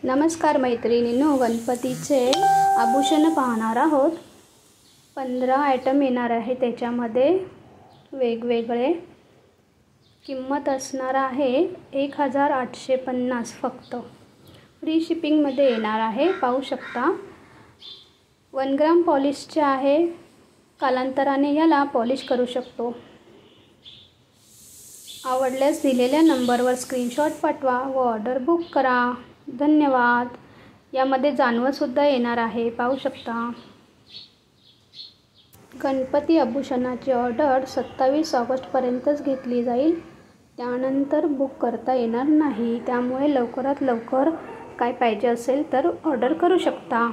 नमस्कार मैत्रिणींनो, गणपतीचे आभूषण पाहणार आहोत। 15 आयटम येणार आहे। त्याच्यामध्ये वेगवेगळे किंमत असणार आहे 1850 फक्त। फ्री शिपिंग मध्ये येणार आहे। पाहू शकता 1 ग्राम पॉलिशचे आहे। कालांतराने याला पॉलिश करू शकतो। आवडल्यास दिलेल्या नंबरवर स्क्रीनशॉट पाठवा व ऑर्डर बुक करा। धन्यवाद। यामध्ये जानवं सुद्धा येणार आहे। पाहू शकता। गणपती आभूषणाची ऑर्डर 27 ऑगस्टपर्यंतच घेतली जाईल। त्यानंतर बुक करता येणार नाही। त्यामुळे लवकरात लवकर काय पाहिजे असेल तर ऑर्डर करू शकता।